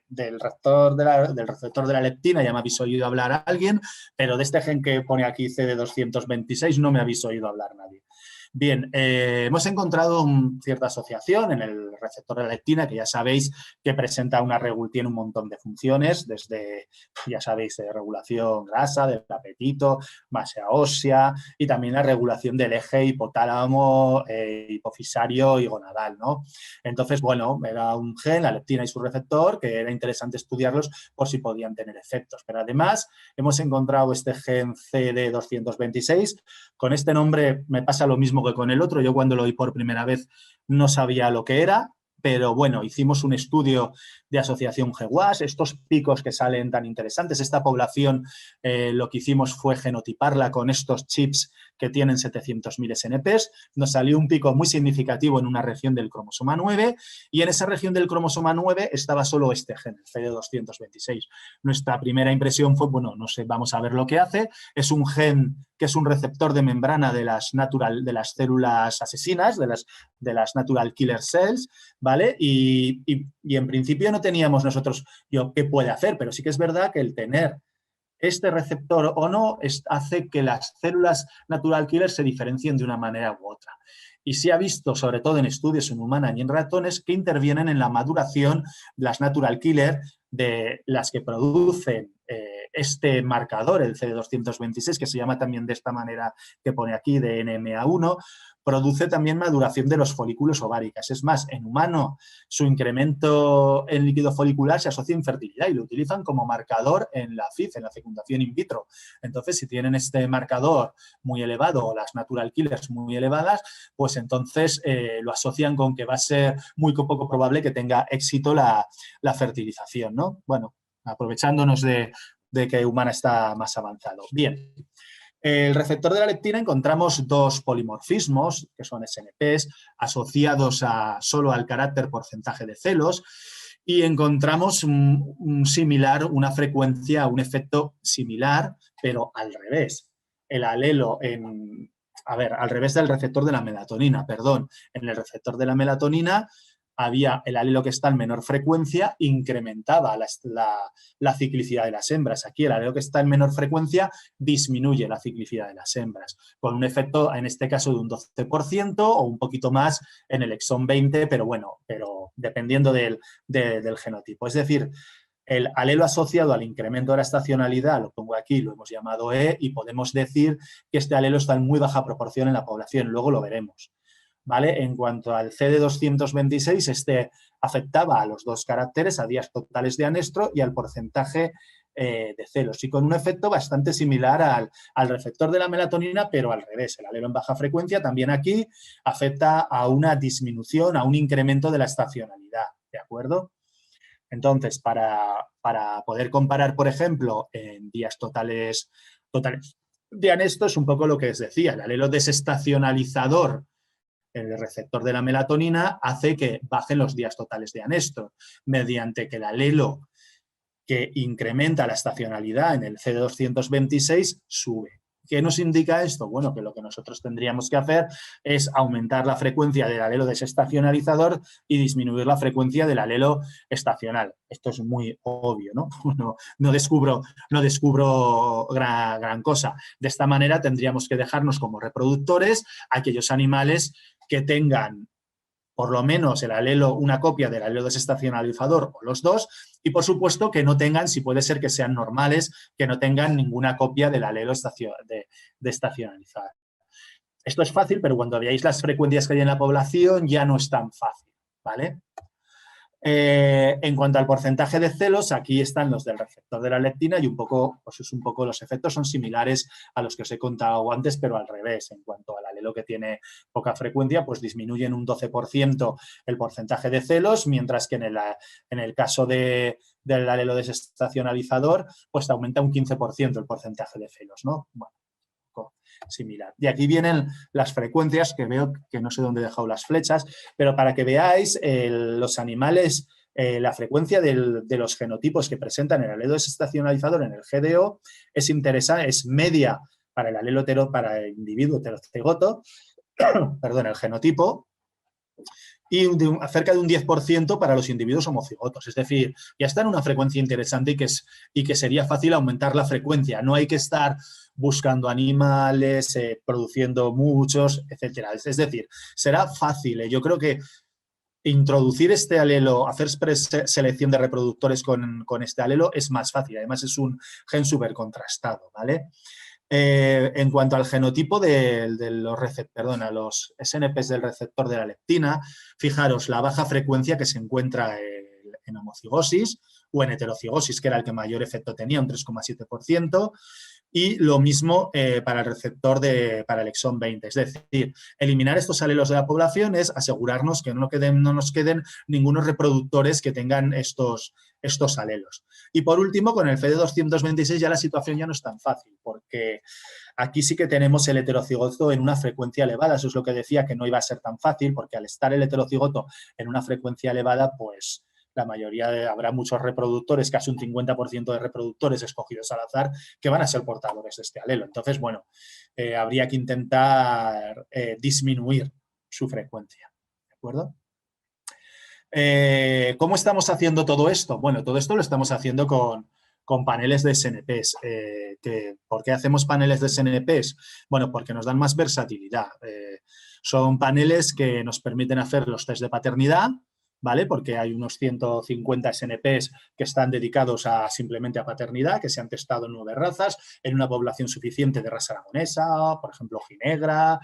del receptor de la leptina. Ya me habéis oído hablar a alguien, pero de este gen que pone aquí CD226 no me habéis oído hablar nadie. Bien, hemos encontrado cierta asociación en el receptor de la leptina, que ya sabéis que presenta tiene un montón de funciones, desde, ya sabéis, de regulación grasa, del apetito, masa ósea y también la regulación del eje hipotálamo, hipofisario y gonadal, ¿no? Entonces, bueno, era un gen, la leptina y su receptor, que era interesante estudiarlos por si podían tener efectos. Pero además hemos encontrado este gen CD226. Con este nombre me pasa lo mismo que con el otro. Yo cuando lo oí por primera vez no sabía lo que era, pero bueno, hicimos un estudio de asociación GWAS, estos picos que salen tan interesantes. Esta población lo que hicimos fue genotiparla con estos chips que tienen 700.000 SNPs. Nos salió un pico muy significativo en una región del cromosoma 9 y en esa región del cromosoma 9 estaba solo este gen, el CD226. Nuestra primera impresión fue, bueno, no sé, vamos a ver lo que hace. Es un gen que es un receptor de membrana de las células asesinas, de las natural killer cells, ¿vale? Y en principio no teníamos nosotros qué puede hacer, pero sí que es verdad que el tener este receptor o no hace que las células natural killer se diferencien de una manera u otra. Y se ha visto, sobre todo en estudios en humanas y en ratones, que intervienen en la maduración de las natural killer, de las que producen este marcador, el CD226, que se llama también de esta manera que pone aquí, de NMA1, produce también maduración de los folículos ováricos. Es más, en humano su incremento en líquido folicular se asocia a infertilidad y lo utilizan como marcador en la FIV, en la fecundación in vitro. Entonces, si tienen este marcador muy elevado o las natural killers muy elevadas, pues entonces lo asocian con que va a ser muy poco probable que tenga éxito la fertilización, ¿no? Bueno, aprovechándonos de que humana está más avanzado. Bien. El receptor de la leptina encontramos dos polimorfismos, que son SNPs, asociados solo al carácter porcentaje de celos, y encontramos una frecuencia, un efecto similar, pero al revés. El alelo al revés del receptor de la melatonina, perdón. En el receptor de la melatonina había el alelo que está en menor frecuencia, incrementaba la ciclicidad de las hembras. Aquí el alelo que está en menor frecuencia disminuye la ciclicidad de las hembras, con un efecto, en este caso, de un 12% o un poquito más en el exón 20, pero bueno, dependiendo del genotipo. Es decir, el alelo asociado al incremento de la estacionalidad, lo pongo aquí, lo hemos llamado E, y podemos decir que este alelo está en muy baja proporción en la población, luego lo veremos. ¿Vale? En cuanto al CD226, este afectaba a los dos caracteres, a días totales de anestro y al porcentaje de celos, y con un efecto bastante similar al receptor de la melatonina, pero al revés. El alelo en baja frecuencia también aquí afecta a una disminución, a un incremento de la estacionalidad, ¿de acuerdo? Entonces, para poder comparar, por ejemplo, en días totales de anestro, es un poco lo que os decía, el alelo desestacionalizador, el receptor de la melatonina, hace que bajen los días totales de anestro, mediante que el alelo que incrementa la estacionalidad en el CD226 sube. ¿Qué nos indica esto? Bueno, que lo que nosotros tendríamos que hacer es aumentar la frecuencia del alelo desestacionalizador y disminuir la frecuencia del alelo estacional. Esto es muy obvio, ¿no? No descubro gran cosa. De esta manera tendríamos que dejarnos como reproductores aquellos animales que tengan por lo menos una copia del alelo desestacionalizador o los dos, y por supuesto que no tengan, si puede ser que sean normales, que no tengan ninguna copia del alelo desestacionalizado. Esto es fácil, pero cuando veáis las frecuencias que hay en la población ya no es tan fácil, ¿vale? En cuanto al porcentaje de celos, aquí están los del receptor de la leptina y los efectos son similares a los que os he contado antes, pero al revés. En cuanto al alelo que tiene poca frecuencia, pues disminuye en un 12% el porcentaje de celos, mientras que en el caso del alelo desestacionalizador, pues aumenta un 15% el porcentaje de celos, ¿no? Bueno, similar. Y aquí vienen las frecuencias, que veo que no sé dónde he dejado las flechas, pero para que veáis los animales, la frecuencia de los genotipos que presentan el alelo desestacionalizador en el GDO es interesante, es media para el alelo para el individuo heterocigoto, perdón, el genotipo, y cerca de un 10% para los individuos homocigotos. Es decir, ya está en una frecuencia interesante y que sería fácil aumentar la frecuencia. No hay que estar buscando animales, produciendo muchos, etcétera. Es decir, será fácil. Yo creo que introducir este alelo, hacer selección de reproductores con este alelo es más fácil. Además, es un gen súper contrastado, ¿vale? En cuanto al genotipo de los SNPs del receptor de la leptina, fijaros la baja frecuencia que se encuentra en homocigosis o en heterocigosis, que era el que mayor efecto tenía, un 3,7%, y lo mismo para el receptor para el exón 20. Es decir, eliminar estos alelos de la población es asegurarnos que no nos queden ningunos reproductores que tengan estos alelos. Y por último, con el FD226 ya la situación ya no es tan fácil, porque aquí sí que tenemos el heterocigoto en una frecuencia elevada. Eso es lo que decía, que no iba a ser tan fácil, porque al estar el heterocigoto en una frecuencia elevada, pues la mayoría habrá muchos reproductores, casi un 50% de reproductores escogidos al azar, que van a ser portadores de este alelo. Entonces, bueno, habría que intentar disminuir su frecuencia. ¿De acuerdo? ¿Cómo estamos haciendo todo esto? Bueno, todo esto lo estamos haciendo con paneles de SNPs. ¿Por qué hacemos paneles de SNPs? Bueno, porque nos dan más versatilidad. Son paneles que nos permiten hacer los test de paternidad, ¿vale? Porque hay unos 150 SNPs que están dedicados simplemente a paternidad, que se han testado en 9 razas, en una población suficiente de raza aragonesa, por ejemplo, ojinegra,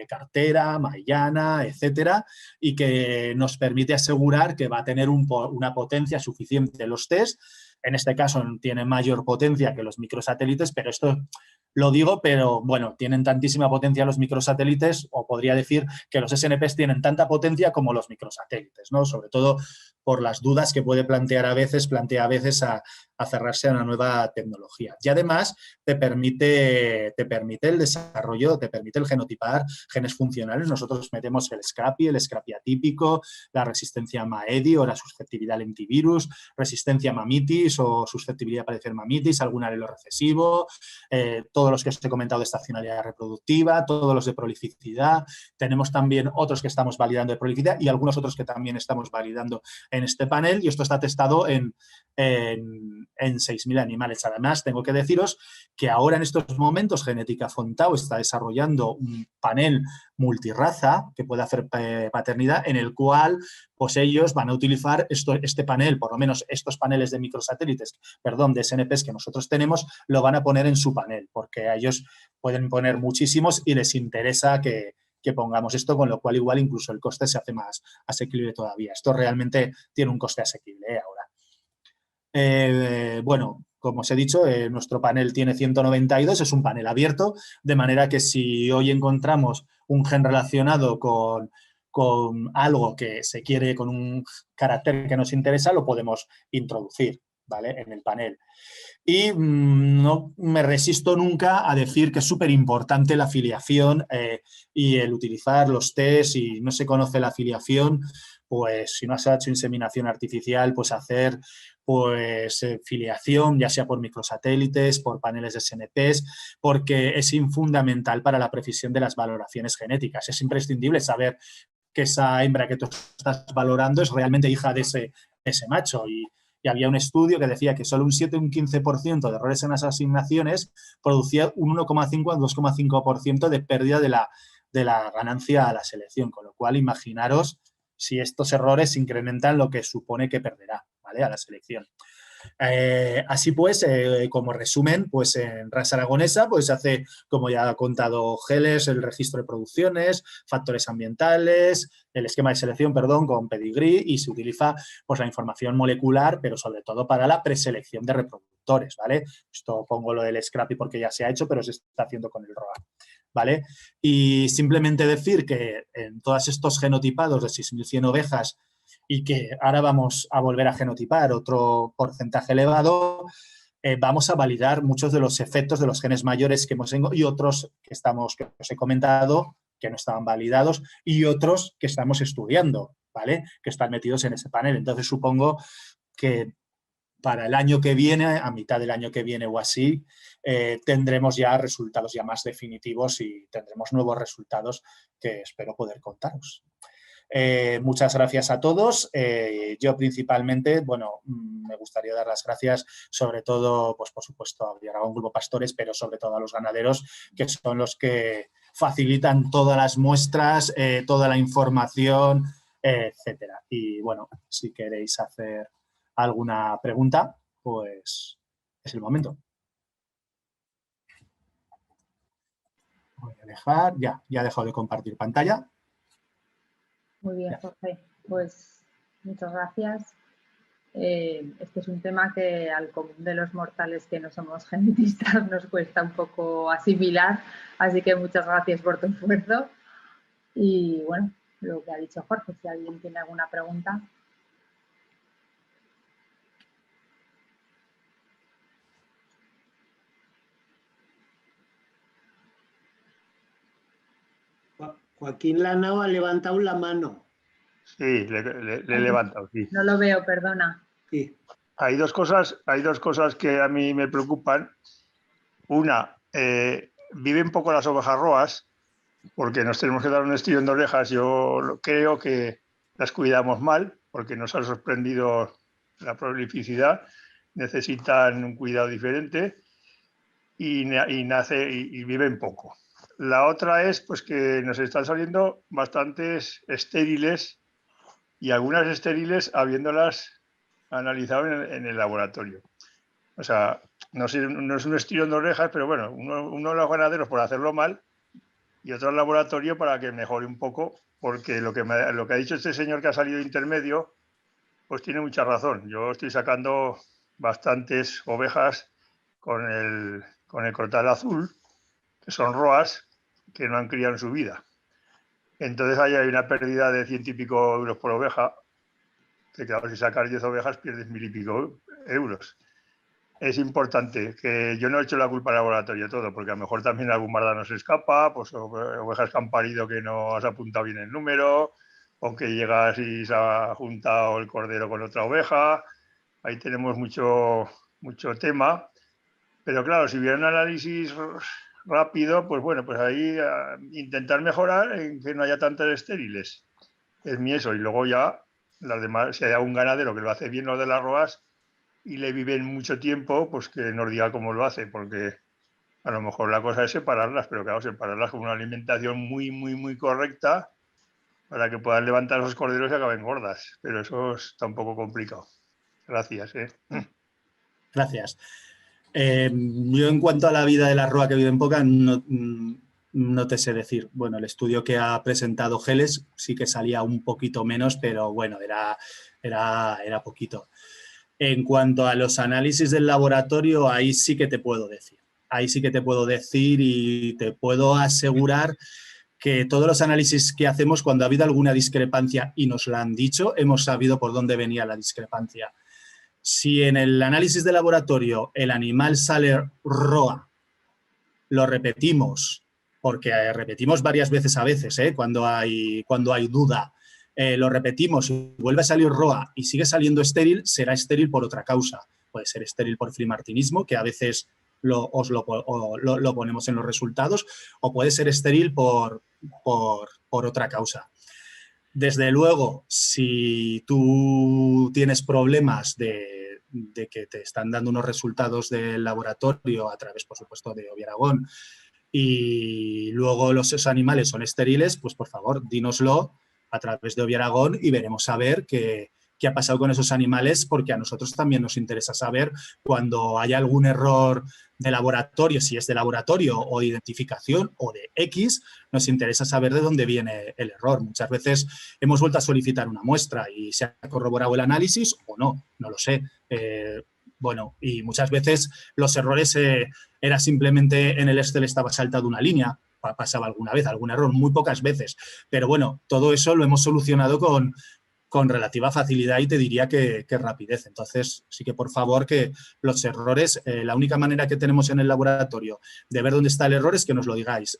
cartera, maillana, etcétera, y que nos permite asegurar que va a tener una potencia suficiente los test. En este caso tiene mayor potencia que los microsatélites, pero esto lo digo, pero bueno, tienen tantísima potencia los microsatélites, o podría decir que los SNPs tienen tanta potencia como los microsatélites, ¿no? Sobre todo por las dudas que plantea a veces a cerrarse a una nueva tecnología. Y además te permite el desarrollo, te permite el genotipar genes funcionales. Nosotros metemos el SCRAPI atípico, la resistencia a MAEDI o la susceptibilidad al lentivirus, resistencia a mamitis o susceptibilidad a padecer mamitis, algún alelo recesivo, todos los que os he comentado de estacionalidad reproductiva, todos los de prolificidad. Tenemos también otros que estamos validando de prolificidad y algunos otros que también estamos validando en este panel, y esto está testado en 6.000 animales. Además, tengo que deciros que ahora en estos momentos Genética Fontao está desarrollando un panel multirraza que puede hacer paternidad, en el cual pues ellos van a utilizar este panel, por lo menos estos paneles de microsatélites, perdón, de SNPs que nosotros tenemos, lo van a poner en su panel, porque a ellos pueden poner muchísimos y les interesa que pongamos esto, con lo cual igual incluso el coste se hace más asequible todavía. Esto realmente tiene un coste asequible ahora. Bueno, como os he dicho, nuestro panel tiene 192, es un panel abierto, de manera que si hoy encontramos un gen relacionado con algo que se quiere, con un carácter que nos interesa, lo podemos introducir, ¿vale?, en el panel. Y no me resisto nunca a decir que es súper importante la filiación y el utilizar los test. Si no se conoce la filiación, pues si no se ha hecho inseminación artificial, pues hacer filiación, ya sea por microsatélites, por paneles de SNPs, porque es fundamental para la precisión de las valoraciones genéticas. Es imprescindible saber que esa hembra que tú estás valorando es realmente hija de ese macho. Y había un estudio que decía que solo un 7 o un 15% de errores en las asignaciones producía un 1,5 al 2,5% de pérdida de la ganancia a la selección, con lo cual imaginaros si estos errores incrementan lo que supone que perderá, ¿vale?, a la selección. Así pues, como resumen, pues en raza aragonesa pues se hace, como ya ha contado Geles, el registro de producciones, factores ambientales, el esquema de selección, perdón, con pedigrí, y se utiliza pues la información molecular, pero sobre todo para la preselección de reproductores, ¿vale? Esto pongo lo del Scrappy porque ya se ha hecho, pero se está haciendo con el ROA, ¿vale? Y simplemente decir que en todos estos genotipados de 6.100 ovejas, y que ahora vamos a volver a genotipar otro porcentaje elevado, vamos a validar muchos de los efectos de los genes mayores que hemos y otros que os he comentado que no estaban validados, y otros que estamos estudiando, ¿vale?, que están metidos en ese panel. Entonces supongo que para el año que viene, a mitad del año que viene o así, tendremos ya resultados ya más definitivos y tendremos nuevos resultados que espero poder contaros. Muchas gracias a todos. Yo principalmente, bueno, me gustaría dar las gracias sobre todo, pues por supuesto, a Villaragón Grupo Pastores, pero sobre todo a los ganaderos, que son los que facilitan todas las muestras, toda la información, etcétera. Y bueno, si queréis hacer alguna pregunta, pues es el momento. Voy a dejar, ya he dejado de compartir pantalla. Muy bien, Jorge. Pues muchas gracias. Este es un tema que al común de los mortales que no somos genetistas nos cuesta un poco asimilar, así que muchas gracias por tu esfuerzo. Y bueno, lo que ha dicho Jorge, si alguien tiene alguna pregunta. Joaquín Lanao ha levantado la mano. Sí, le he levantado, sí. No lo veo, perdona. Sí. Hay dos cosas que a mí me preocupan. Una, viven poco las ovejas roas, porque nos tenemos que dar un estirón de orejas. Yo creo que las cuidamos mal, porque nos ha sorprendido la prolificidad. Necesitan un cuidado diferente y viven poco. La otra es pues, que nos están saliendo bastantes estériles y algunas estériles habiéndolas analizado en el laboratorio. O sea, no es un estirón de orejas, pero bueno, uno de los ganaderos por hacerlo mal y otro al laboratorio para que mejore un poco, porque lo que ha dicho este señor que ha salido intermedio, pues tiene mucha razón. Yo estoy sacando bastantes ovejas con el crotal azul, que son roas, que no han criado en su vida. Entonces ahí hay una pérdida de 100 y pico euros por oveja, que claro, si sacas 10 ovejas pierdes 1000 y pico euros. Es importante, que yo no he hecho la culpa al laboratorio todo, porque a lo mejor también algún mardano se escapa, pues ovejas que han parido que no has apuntado bien el número, o que llegas y se ha juntado el cordero con otra oveja. Ahí tenemos mucho tema. Pero claro, si hubiera un análisis rápido, pues bueno, pues ahí intentar mejorar en que no haya tantas estériles. Es mi eso. Y luego ya, las demás, si hay algún ganadero que lo hace bien lo de las roas y le viven mucho tiempo, pues que nos diga cómo lo hace, porque a lo mejor la cosa es separarlas, pero claro, separarlas con una alimentación muy correcta para que puedan levantar los corderos y acaben gordas. Pero eso está un poco complicado. Gracias. Gracias. Yo en cuanto a la vida de la roa que vive en poca, no te sé decir. Bueno, el estudio que ha presentado Geles sí que salía un poquito menos, pero bueno, era poquito. En cuanto a los análisis del laboratorio, ahí sí que te puedo decir. Ahí sí que te puedo decir y te puedo asegurar que todos los análisis que hacemos, cuando ha habido alguna discrepancia y nos lo han dicho, hemos sabido por dónde venía la discrepancia. Si en el análisis de laboratorio el animal sale ROA, lo repetimos, porque repetimos varias veces a veces, cuando hay duda, lo repetimos y vuelve a salir ROA y sigue saliendo estéril, será estéril por otra causa. Puede ser estéril por frimartinismo, que a veces lo ponemos en los resultados, o puede ser estéril por otra causa. Desde luego, si tú tienes problemas de que te están dando unos resultados del laboratorio a través, por supuesto, de Oviaragón y luego esos animales son estériles, pues por favor, dínoslo a través de Oviaragón y veremos a ver qué ha pasado con esos animales, porque a nosotros también nos interesa saber cuando haya algún error de laboratorio, si es de laboratorio o de identificación o de X, nos interesa saber de dónde viene el error. Muchas veces hemos vuelto a solicitar una muestra y se ha corroborado el análisis o no lo sé. Bueno, y muchas veces los errores era simplemente en el Excel estaba saltado una línea, pasaba alguna vez, algún error, muy pocas veces. Pero bueno, todo eso lo hemos solucionado con relativa facilidad y te diría que rapidez. Entonces, sí que por favor que los errores, la única manera que tenemos en el laboratorio de ver dónde está el error es que nos lo digáis.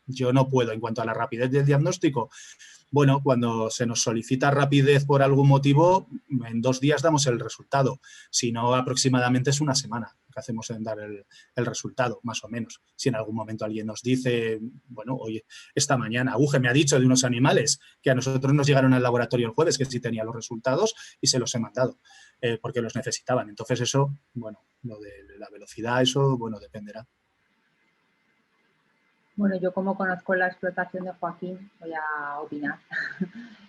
Yo no puedo, en cuanto a la rapidez del diagnóstico, Bueno, cuando se nos solicita rapidez por algún motivo, en 2 días damos el resultado. Si no, aproximadamente es una semana que hacemos en dar el resultado, más o menos. Si en algún momento alguien nos dice, bueno, oye, esta mañana Uge me ha dicho de unos animales que a nosotros nos llegaron al laboratorio el jueves, que sí tenía los resultados y se los he mandado, porque los necesitaban. Entonces eso, bueno, lo de la velocidad, eso, bueno, dependerá. Bueno, yo como conozco la explotación de Joaquín, voy a opinar.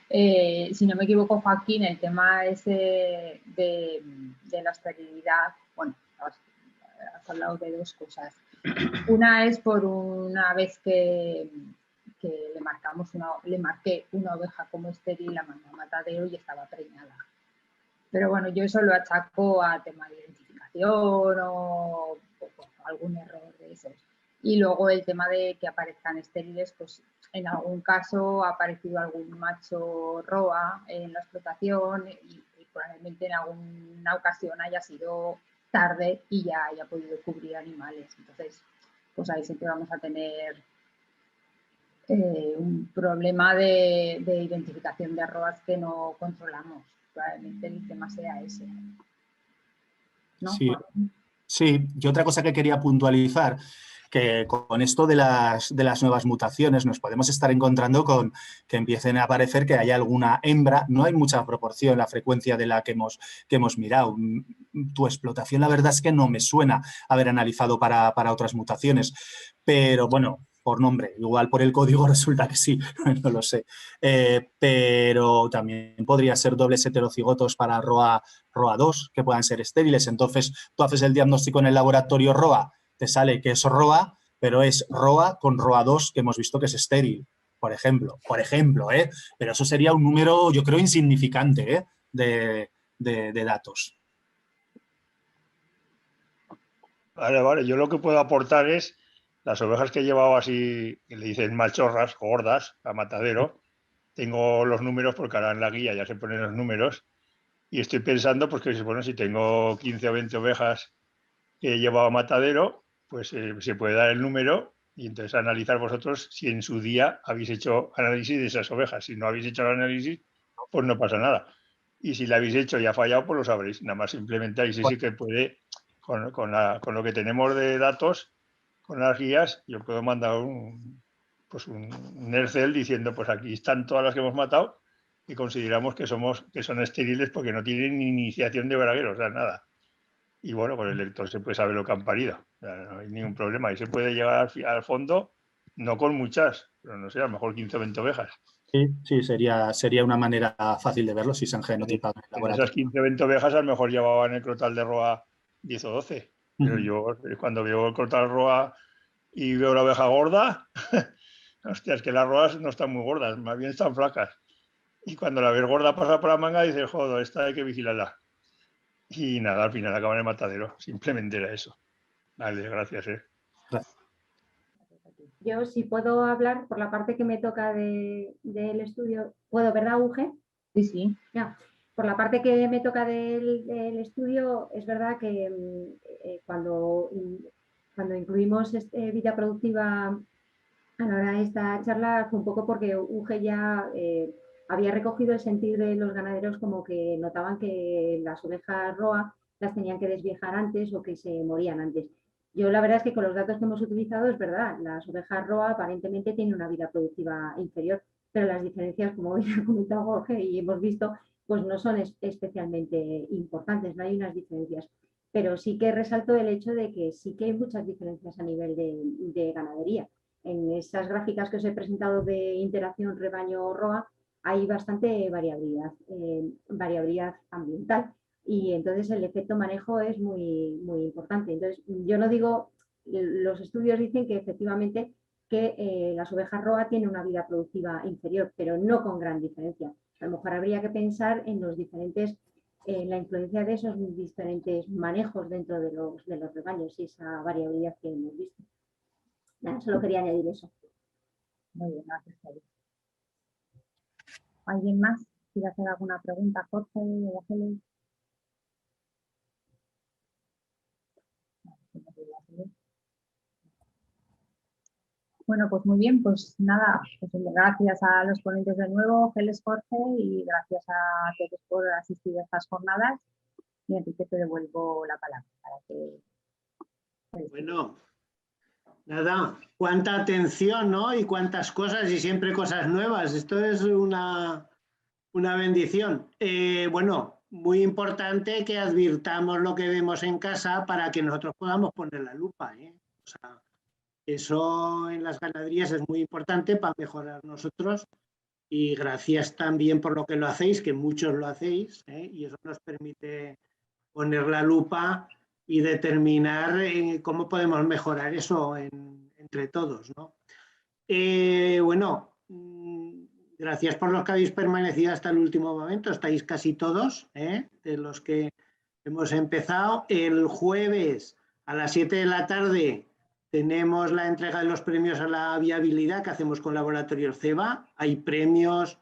Si no me equivoco, Joaquín, el tema ese de la esterilidad, bueno, has hablado de 2 cosas. Una es por una vez que le marqué una oveja como estéril, la mandé a matadero y estaba preñada. Pero bueno, yo eso lo achaco a tema de identificación o algún error de esos. Y luego el tema de que aparezcan estériles, pues en algún caso ha aparecido algún macho roa en la explotación y probablemente en alguna ocasión haya sido tarde y ya haya podido cubrir animales. Entonces, pues ahí siempre vamos a tener un problema de identificación de roas que no controlamos. Probablemente el tema sea ese, ¿no? Sí, sí. Y otra cosa que quería puntualizar, que con esto de las nuevas mutaciones nos podemos estar encontrando con que empiecen a aparecer que hay alguna hembra, no hay mucha proporción la frecuencia de la que hemos mirado. Tu explotación, la verdad es que no me suena haber analizado para otras mutaciones, pero bueno, por nombre, igual por el código resulta que sí, no lo sé. Pero también podría ser dobles heterocigotos para ROA2, que puedan ser estériles. Entonces, tú haces el diagnóstico en el laboratorio ROA, te sale que es ROA, pero es ROA con ROA2, que hemos visto que es estéril, por ejemplo, ¿eh? Pero eso sería un número, yo creo, insignificante, ¿eh? de datos. Vale, yo lo que puedo aportar es las ovejas que he llevado así, que le dicen machorras, gordas, a matadero. Tengo los números porque ahora en la guía ya se ponen los números y estoy pensando pues que bueno, si tengo 15 o 20 ovejas que he llevado a matadero, pues se puede dar el número y entonces analizar vosotros si en su día habéis hecho análisis de esas ovejas. Si no habéis hecho el análisis, pues no pasa nada. Y si la habéis hecho y ha fallado, pues lo sabréis. Nada más simplemente ahí sí que puede, con lo que tenemos de datos, con las guías, yo puedo mandar un Excel diciendo, pues aquí están todas las que hemos matado y consideramos que son estériles porque no tienen ni iniciación de braguero, o sea, nada. Y bueno, con el lector se puede saber lo que han parido. O sea, no hay ningún problema. Y se puede llegar al fondo, no con muchas, pero no sé, a lo mejor 15 o 20 ovejas. Sí, sería una manera fácil de verlo si se han genotipado en el En esas laboratorio. 15 o 20 ovejas, a lo mejor llevaban el crotal de Roa 10 o 12. Pero yo, cuando veo el crotal Roa y veo la oveja gorda, hostia, es que las Roas no están muy gordas, más bien están flacas. Y cuando la ves gorda pasa por la manga, dices, joder, esta hay que vigilarla. Y nada, al final acaba en el matadero. Simplemente era eso. Vale, gracias. Gracias. Yo, si puedo hablar por la parte que me toca del estudio, ¿puedo, verdad, Uge? Sí, sí. Ya. Por la parte que me toca del estudio, es verdad que cuando incluimos vida productiva a la hora de esta charla fue un poco porque Uge ya había recogido el sentir de los ganaderos como que notaban que las ovejas ROA las tenían que desviejar antes o que se morían antes. Yo la verdad es que con los datos que hemos utilizado es verdad, las ovejas ROA aparentemente tienen una vida productiva inferior, pero las diferencias, como bien ha comentado Jorge y hemos visto, pues no son especialmente importantes, no hay unas diferencias. Pero sí que resalto el hecho de que sí que hay muchas diferencias a nivel de ganadería. En esas gráficas que os he presentado de interacción rebaño-ROA hay bastante variabilidad ambiental y entonces el efecto manejo es muy, muy importante. Entonces, yo no digo, los estudios dicen que efectivamente que las ovejas ROA tienen una vida productiva inferior, pero no con gran diferencia. A lo mejor habría que pensar en los diferentes, la influencia de esos diferentes manejos dentro de los rebaños y esa variabilidad que hemos visto. Nada, solo quería añadir eso. Muy bien, gracias. ¿Alguien más quiere hacer alguna pregunta? Jorge, Ángeles. Bueno, pues muy bien, pues nada, pues gracias a los ponentes de nuevo, Geles, Jorge, y gracias a todos por asistir a estas jornadas. Y Enrique, te devuelvo la palabra para que... Bueno, nada, cuánta atención, ¿no? Y cuántas cosas y siempre cosas nuevas. Esto es una bendición. Bueno, muy importante que advirtamos lo que vemos en casa para que nosotros podamos poner la lupa, ¿eh? O sea, eso en las ganaderías es muy importante para mejorar nosotros y gracias también por lo que lo hacéis, que muchos lo hacéis, ¿eh? Y eso nos permite poner la lupa y determinar cómo podemos mejorar eso entre todos, ¿no? Bueno, gracias por los que habéis permanecido hasta el último momento, estáis casi todos, de los que hemos empezado. El jueves a las 7 de la tarde tenemos la entrega de los premios a la viabilidad que hacemos con Laboratorios CEBA. Hay premios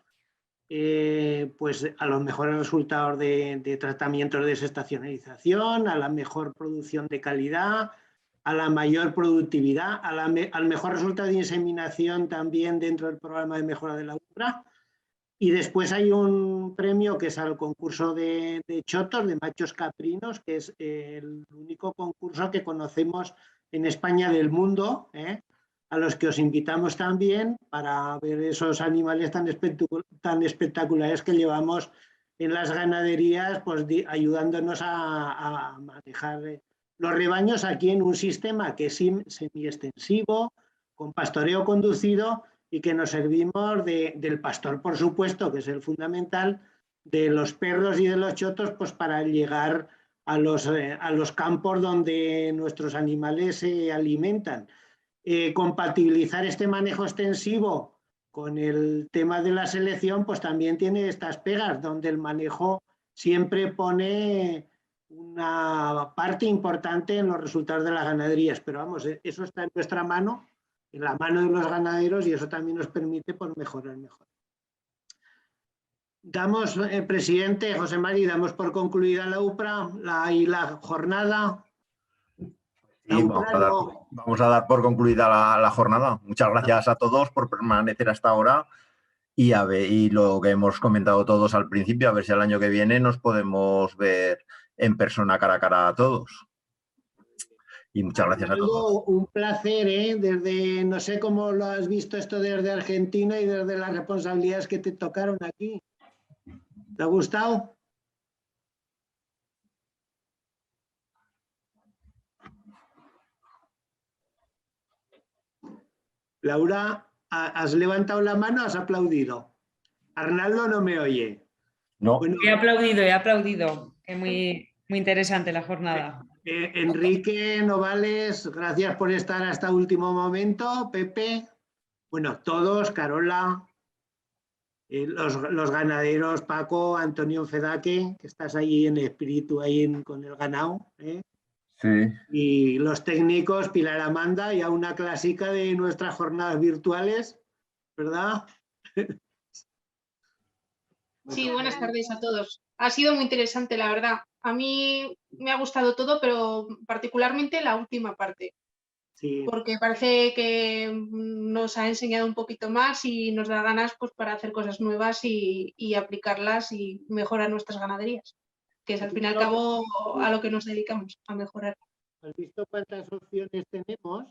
pues a los mejores resultados de tratamientos de desestacionalización, a la mejor producción de calidad, a la mayor productividad, al mejor resultado de inseminación también dentro del programa de mejora de la UPRA. Y después hay un premio que es al concurso de chotos, de machos caprinos, que es el único concurso que conocemos en España del mundo, a los que os invitamos también para ver esos animales tan espectaculares que llevamos en las ganaderías, pues ayudándonos a manejar los rebaños aquí en un sistema que es semi-extensivo, con pastoreo conducido y que nos servimos del pastor, por supuesto, que es el fundamental, de los perros y de los chotos, pues para llegar a los campos donde nuestros animales se alimentan. Compatibilizar este manejo extensivo con el tema de la selección, pues también tiene estas pegas, donde el manejo siempre pone una parte importante en los resultados de las ganaderías, pero vamos, eso está en nuestra mano, en la mano de los ganaderos, y eso también nos permite pues, mejorar mejor. Damos, presidente José Mari, damos por concluida la UPRA y la jornada. Sí, vamos a dar por concluida la jornada. Muchas gracias a todos por permanecer hasta ahora y lo que hemos comentado todos al principio, a ver si el año que viene nos podemos ver en persona cara a cara a todos. Y muchas gracias a todos. Un placer, desde, no sé cómo lo has visto esto desde Argentina y desde las responsabilidades que te tocaron aquí. ¿Te ha gustado? Laura, has levantado la mano, has aplaudido. Arnaldo no me oye. No. Bueno, he aplaudido. Es muy interesante la jornada. Enrique Novales, gracias por estar hasta último momento. Pepe, bueno, todos, Carola, los ganaderos, Paco, Antonio Fedaque, que estás ahí en espíritu, ahí con el ganado. Sí. Y los técnicos, Pilar Amanda, ya una clásica de nuestras jornadas virtuales, ¿verdad? Sí, buenas tardes a todos. Ha sido muy interesante, la verdad. A mí me ha gustado todo, pero particularmente la última parte. Sí. Porque parece que nos ha enseñado un poquito más y nos da ganas pues, para hacer cosas nuevas y aplicarlas y mejorar nuestras ganaderías, que es al fin y al cabo a lo que nos dedicamos, a mejorar. ¿Has visto cuántas opciones tenemos?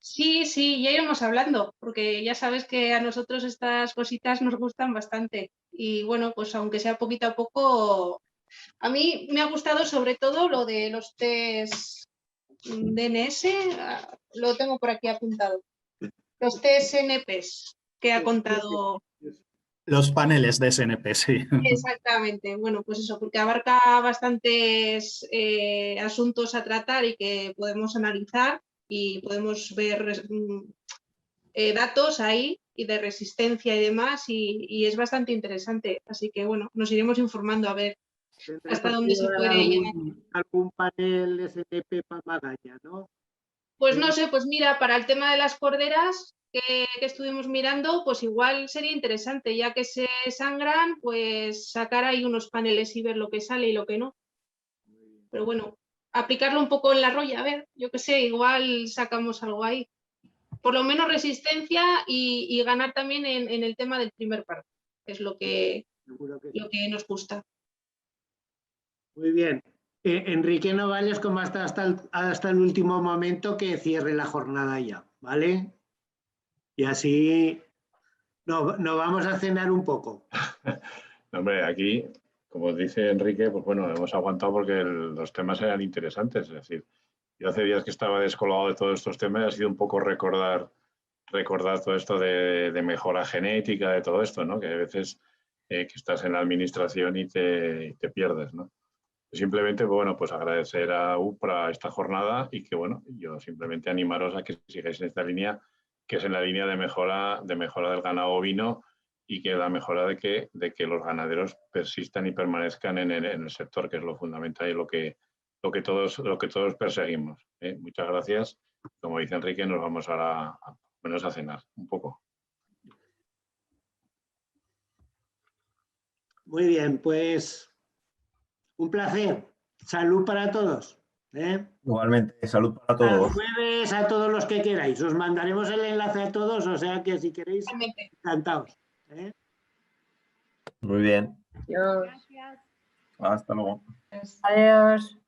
Sí, ya iremos hablando, porque ya sabes que a nosotros estas cositas nos gustan bastante. Y bueno, pues aunque sea poquito a poco, a mí me ha gustado sobre todo lo de los test DNS, lo tengo por aquí apuntado. Los test SNPs que ha contado. Los paneles de SNP, sí. Exactamente, bueno, pues eso, porque abarca bastantes asuntos a tratar y que podemos analizar y podemos ver datos ahí y de resistencia y demás y es bastante interesante. Así que bueno, nos iremos informando a ver hasta dónde se puede llegar. ¿Algún panel SNP para Magaña, no? Pues no sé, pues mira, para el tema de las corderas que estuvimos mirando, pues igual sería interesante, ya que se sangran, pues sacar ahí unos paneles y ver lo que sale y lo que no. Pero bueno, aplicarlo un poco en la roya, a ver, yo qué sé, igual sacamos algo ahí. por lo menos resistencia y ganar también en el tema del primer parto, que es lo que nos gusta. Muy bien. Enrique Novales, como hasta el último momento, que cierre la jornada ya, ¿vale? Y así nos vamos a cenar un poco. Hombre, aquí, como dice Enrique, pues bueno, hemos aguantado porque los temas eran interesantes. Es decir, yo hace días que estaba descolgado de todos estos temas y ha sido un poco recordar todo esto de mejora genética, de todo esto, ¿no? Que a veces que estás en la administración y te pierdes, ¿no? Simplemente, bueno, pues agradecer a UPRA esta jornada y que, bueno, yo simplemente animaros a que sigáis en esta línea, que es en la línea de mejora del ganado ovino y que la mejora de que los ganaderos persistan y permanezcan en el sector, que es lo fundamental y lo que todos perseguimos. Muchas gracias. Como dice Enrique, nos vamos ahora a cenar un poco. Muy bien, pues un placer. Salud para todos. Igualmente, salud para todos. Al jueves a todos los que queráis. Os mandaremos el enlace a todos, o sea que si queréis, encantados. Muy bien. Adiós. Hasta luego. Adiós.